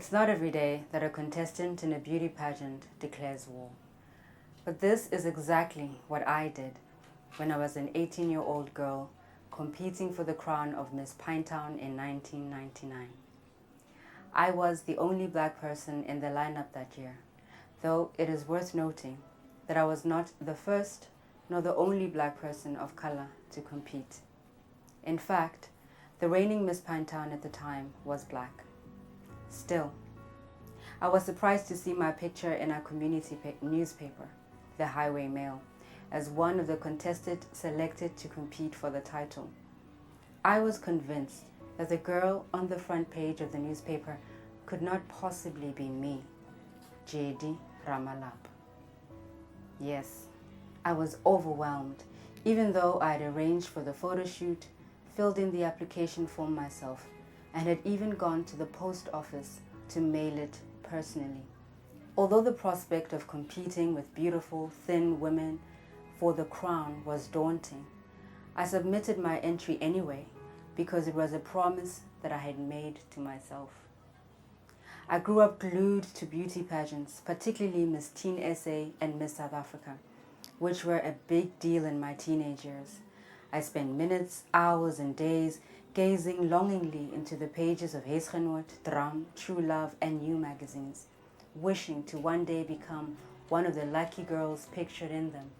It's not every day that a contestant in a beauty pageant declares war. But this is exactly what I did when I was an 18-year-old girl competing for the crown of Miss Pinetown in 1999. I was the only black person in the lineup that year, though it is worth noting that I was not the first nor the only black person of color to compete. In fact, the reigning Miss Pinetown at the time was black. Still, I was surprised to see my picture in our community newspaper, the Highway Mail, as one of the contestants selected to compete for the title. I was convinced that the girl on the front page of the newspaper could not possibly be me, J.D. Ramalap. Yes, I was overwhelmed, even though I had arranged for the photo shoot, filled in the application form myself, and had even gone to the post office to mail it personally. Although the prospect of competing with beautiful, thin women for the crown was daunting, I submitted my entry anyway because it was a promise that I had made to myself. I grew up glued to beauty pageants, particularly Miss Teen SA and Miss South Africa, which were a big deal in my teenage years. I spent minutes, hours, and days gazing longingly into the pages of Huisgenoot, Dram, True Love, and You magazines, wishing to one day become one of the lucky girls pictured in them.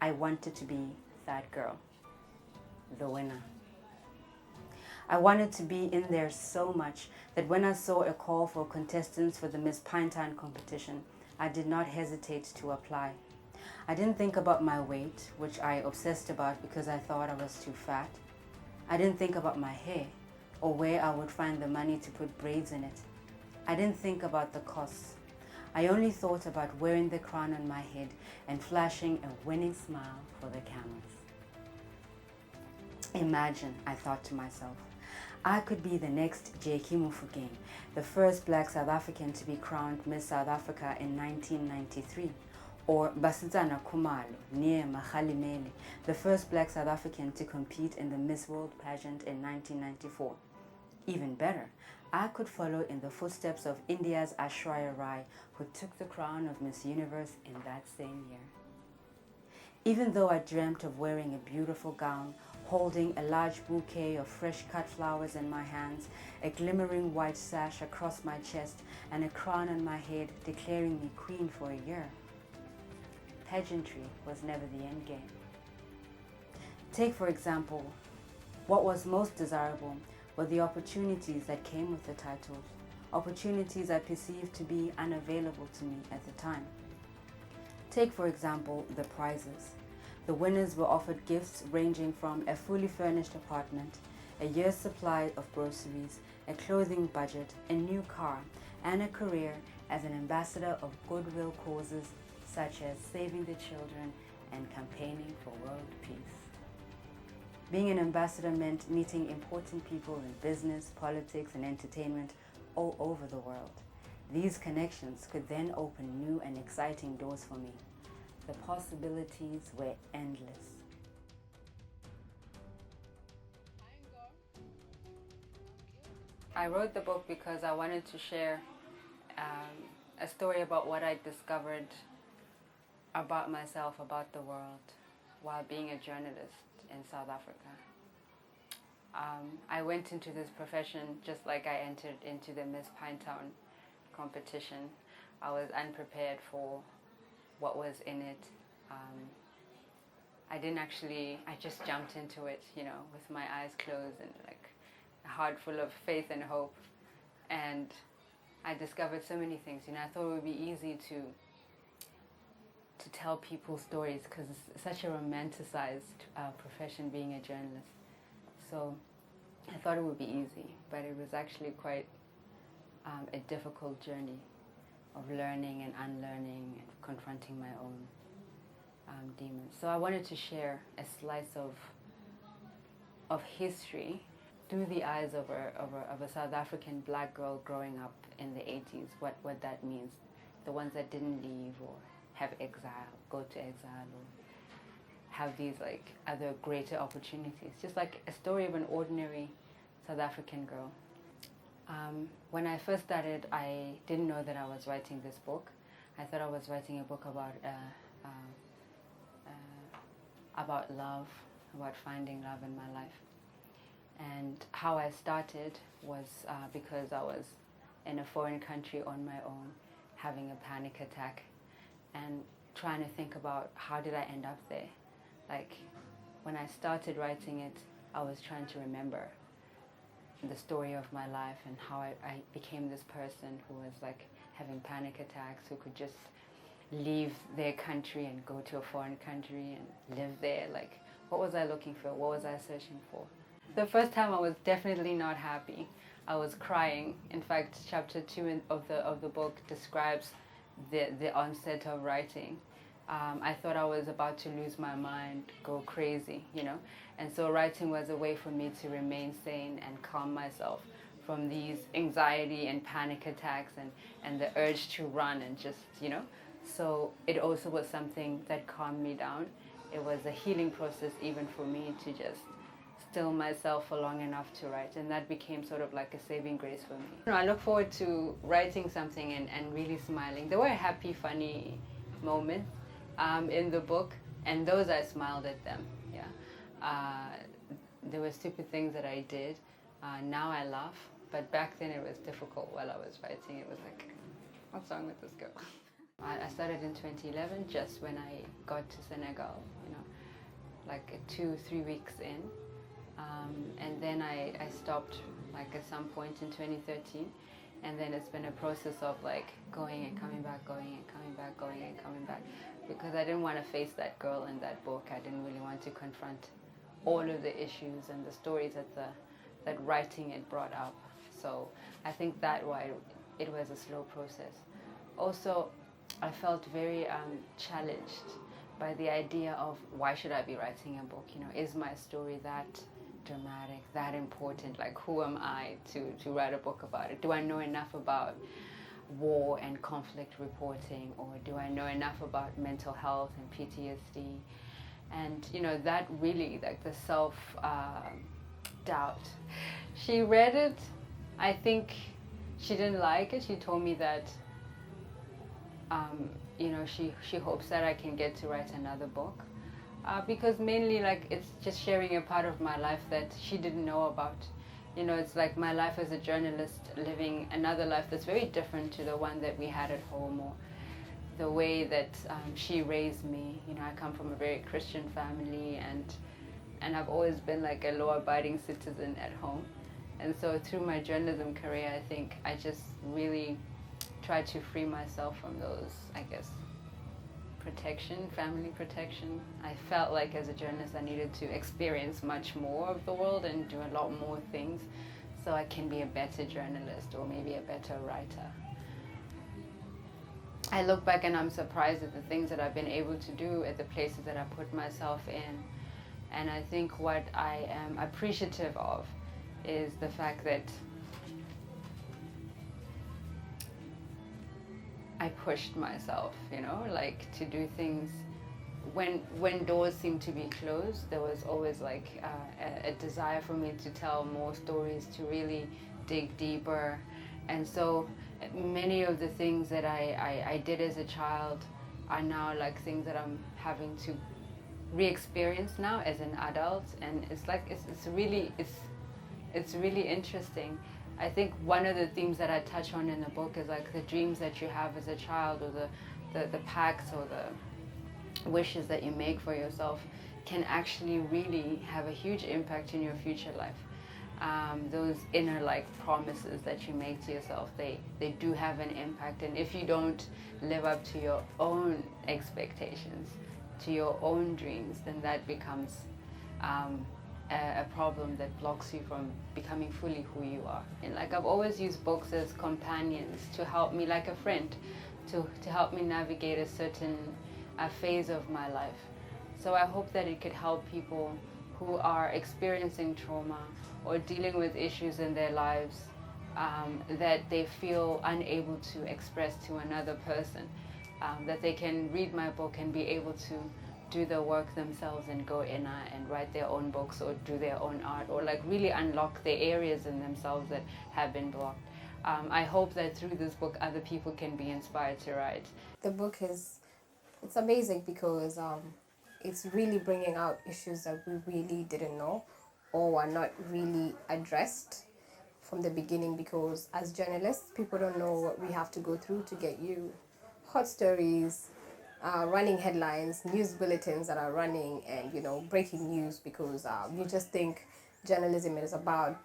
I wanted to be that girl, the winner. I wanted to be in there so much that when I saw a call for contestants for the Miss Pinetown competition, I did not hesitate to apply. I didn't think about my weight, which I obsessed about because I thought I was too fat. I didn't think about my hair or where I would find the money to put braids in it. I didn't think about the costs. I only thought about wearing the crown on my head and flashing a winning smile for the cameras. Imagine, I thought to myself, I could be the next Jackie Mufokeng, the first black South African to be crowned Miss South Africa in 1993. Or Basitsana Khumalo, near Makhalimele, the first black South African to compete in the Miss World pageant in 1994. Even better, I could follow in the footsteps of India's Aishwarya Rai, who took the crown of Miss Universe in that same year. Even though I dreamt of wearing a beautiful gown, holding a large bouquet of fresh cut flowers in my hands, a glimmering white sash across my chest, and a crown on my head declaring me queen for a year, pageantry was never the end game. Take, for example, what was most desirable were the opportunities that came with the titles, opportunities I perceived to be unavailable to me at the time. Take, for example, the prizes. The winners were offered gifts ranging from a fully furnished apartment, a year's supply of groceries, a clothing budget, a new car, and a career as an ambassador of goodwill causes such as saving the children and campaigning for world peace. Being an ambassador meant meeting important people in business, politics, and entertainment all over the world. These connections could then open new and exciting doors for me. The possibilities were endless. I wrote the book because I wanted to share a story about what I discovered about myself, about the world, while being a journalist in South Africa. I went into this profession just like I entered into the Miss Pinetown competition. I was unprepared for what was in it. I just jumped into it, with my eyes closed and like a heart full of faith and hope. And I discovered so many things. I thought it would be easy to tell people stories because it's such a romanticized profession being a journalist. So I thought it would be easy, but it was actually quite a difficult journey of learning and unlearning and confronting my own demons. So I wanted to share a slice of history through the eyes of a South African black girl growing up in the 80s, what that means. The ones that didn't leave or go to exile, or have these like other greater opportunities. Just like a story of an ordinary South African girl. When I first started, I didn't know that I was writing this book. I thought I was writing a book about love, about finding love in my life. And how I started was because I was in a foreign country on my own, having a panic attack, and trying to think about how did I end up there. Like, when I started writing it, I was trying to remember the story of my life and how I became this person who was like having panic attacks, who could just leave their country and go to a foreign country and live there. Like, what was I looking for? What was I searching for? The first time I was definitely not happy. I was crying. In fact, chapter 2 of the book describes the onset of writing. I thought I was about to lose my mind, go crazy, you know. And so writing was a way for me to remain sane and calm myself from these anxiety and panic attacks and the urge to run and just, you know. So it also was something that calmed me down. It was a healing process even for me to just still myself for long enough to write, and that became sort of like a saving grace for me. You know, I look forward to writing something and really smiling. There were happy, funny moments in the book, and those I smiled at them. Yeah, there were stupid things that I did. Now I laugh, but back then it was difficult. While I was writing, it was like, what's wrong with this girl? I started in 2011, just when I got to Senegal. You know, like 2-3 weeks in. And then I stopped like at some point in 2013, and then it's been a process of like going and coming back, going and coming back, going and coming back, because I didn't want to face that girl in that book. I didn't really want to confront all of the issues and the stories that writing it brought up. So I think that why it was a slow process. Also, I felt very challenged by the idea of, why should I be writing a book? You know, is my story that dramatic, that important? Like, who am I to write a book about it? Do I know enough about war and conflict reporting, or do I know enough about mental health and PTSD? And you know, that really, like, the self doubt. She read it. I think she didn't like it. She told me that you know, she hopes that I can get to write another book. Because mainly, like, it's just sharing a part of my life that she didn't know about. You know, it's like my life as a journalist, living another life that's very different to the one that we had at home, or the way that she raised me. You know, I come from a very Christian family, and I've always been like a law-abiding citizen at home. And so through my journalism career, I think I just really tried to free myself from those, I guess, family protection. I felt like as a journalist I needed to experience much more of the world and do a lot more things so I can be a better journalist, or maybe a better writer. I look back and I'm surprised at the things that I've been able to do, at the places that I put myself in. And I think what I am appreciative of is the fact that I pushed myself, you know, like, to do things. When doors seemed to be closed, there was always like a desire for me to tell more stories, to really dig deeper. And so many of the things that I did as a child are now like things that I'm having to re-experience now as an adult. And it's like, it's really interesting. I think one of the themes that I touch on in the book is like the dreams that you have as a child, or the pacts or the wishes that you make for yourself can actually really have a huge impact in your future life. Those inner like promises that you make to yourself, they do have an impact. And if you don't live up to your own expectations, to your own dreams, then that becomes a problem that blocks you from becoming fully who you are. And like, I've always used books as companions to help me, like a friend, to help me navigate a certain phase of my life. So I hope that it could help people who are experiencing trauma or dealing with issues in their lives that they feel unable to express to another person, that they can read my book and be able to do the work themselves and go in and write their own books or do their own art, or like really unlock the areas in themselves that have been blocked. I hope that through this book other people can be inspired to write. The book it's amazing because it's really bringing out issues that we really didn't know or were not really addressed from the beginning, because as journalists, people don't know what we have to go through to get you hot stories, running headlines, news bulletins that are running, and breaking news, because you just think journalism is about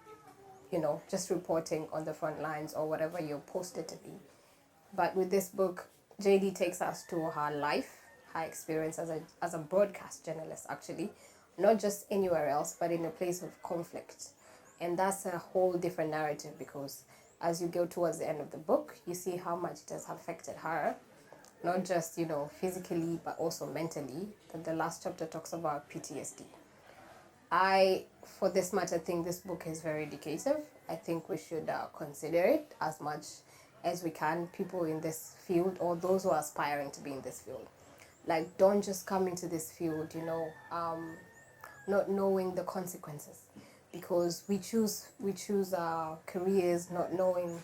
just reporting on the front lines or whatever you're posted to be. But with this book, JD takes us to her life, her experience as a broadcast journalist, actually, not just anywhere else, but in a place of conflict. And that's a whole different narrative, because as you go towards the end of the book, you see how much it has affected her, not just, physically, but also mentally. That the last chapter talks about PTSD. For this much, I think this book is very educative. I think we should consider it as much as we can, people in this field or those who are aspiring to be in this field. Like, don't just come into this field, not knowing the consequences, because we choose careers not knowing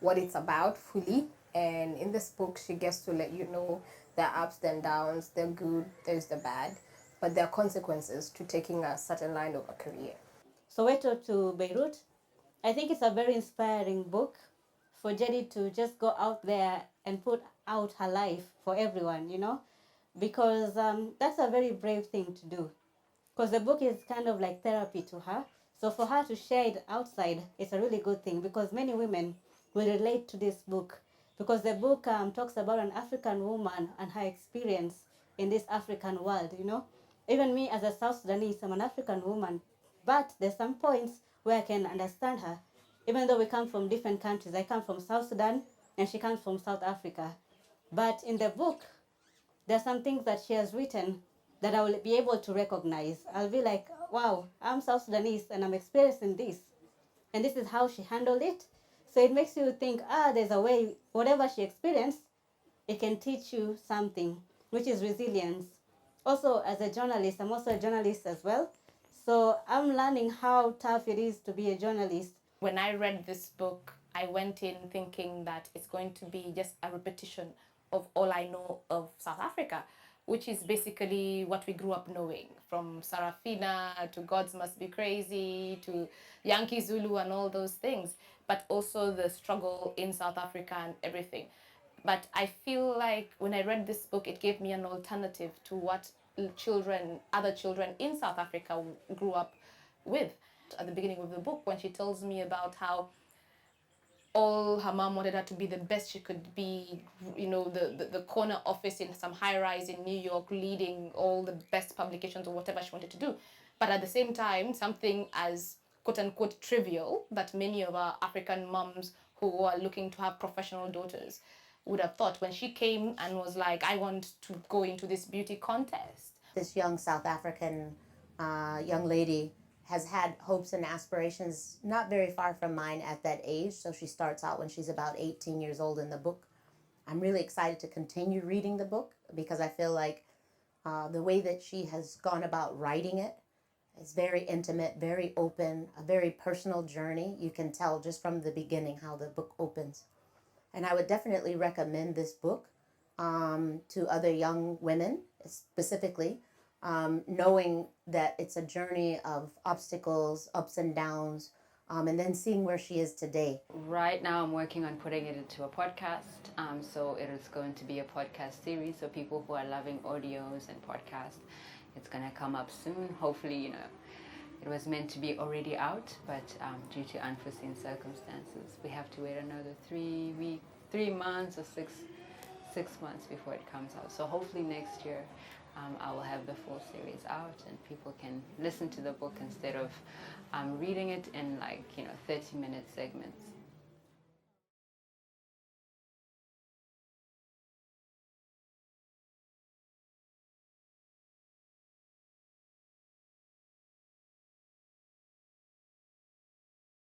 what it's about fully. And in this book, she gets to let you know there are ups and downs, the good, there's the bad, but there are consequences to taking a certain line of a career. Soweto to Beirut. I think it's a very inspiring book for Jenny to just go out there and put out her life for everyone, because that's a very brave thing to do. Because the book is kind of like therapy to her. So for her to share it outside, it's a really good thing, because many women will relate to this book. Because the book talks about an African woman and her experience in this African world, Even me as a South Sudanese, I'm an African woman, but there's some points where I can understand her. Even though we come from different countries, I come from South Sudan and she comes from South Africa. But in the book, there are some things that she has written that I will be able to recognize. I'll be like, wow, I'm South Sudanese and I'm experiencing this. And this is how she handled it. So it makes you think, there's a way, whatever she experienced, it can teach you something, which is resilience. Also, as a journalist, I'm also a journalist as well. So I'm learning how tough it is to be a journalist. When I read this book, I went in thinking that it's going to be just a repetition of all I know of South Africa, which is basically what we grew up knowing, from Sarafina to Gods Must Be Crazy to Yankee Zulu and all those things, but also the struggle in South Africa and everything. But I feel like when I read this book, it gave me an alternative to what other children in South Africa grew up with. At the beginning of the book, when she tells me about how all her mom wanted her to be the best she could be, the corner office in some high rise in New York, leading all the best publications or whatever she wanted to do. But at the same time, something as quote unquote trivial that many of our African moms who are looking to have professional daughters would have thought, when she came and was like, I want to go into this beauty contest. This young South African young lady has had hopes and aspirations not very far from mine at that age. So she starts out when she's about 18 years old in the book. I'm really excited to continue reading the book, because I feel like the way that she has gone about writing it is very intimate, very open, a very personal journey. You can tell just from the beginning how the book opens. And I would definitely recommend this book to other young women, specifically, knowing that it's a journey of obstacles, ups and downs, and then seeing where she is today. Right now I'm working on putting it into a podcast. So it is going to be a podcast series. So people who are loving audios and podcasts, it's going to come up soon. Hopefully, it was meant to be already out, but due to unforeseen circumstances, we have to wait another 3 months or six months before it comes out. So hopefully next year I will have the full series out and people can listen to the book instead of reading it in 30-minute segments.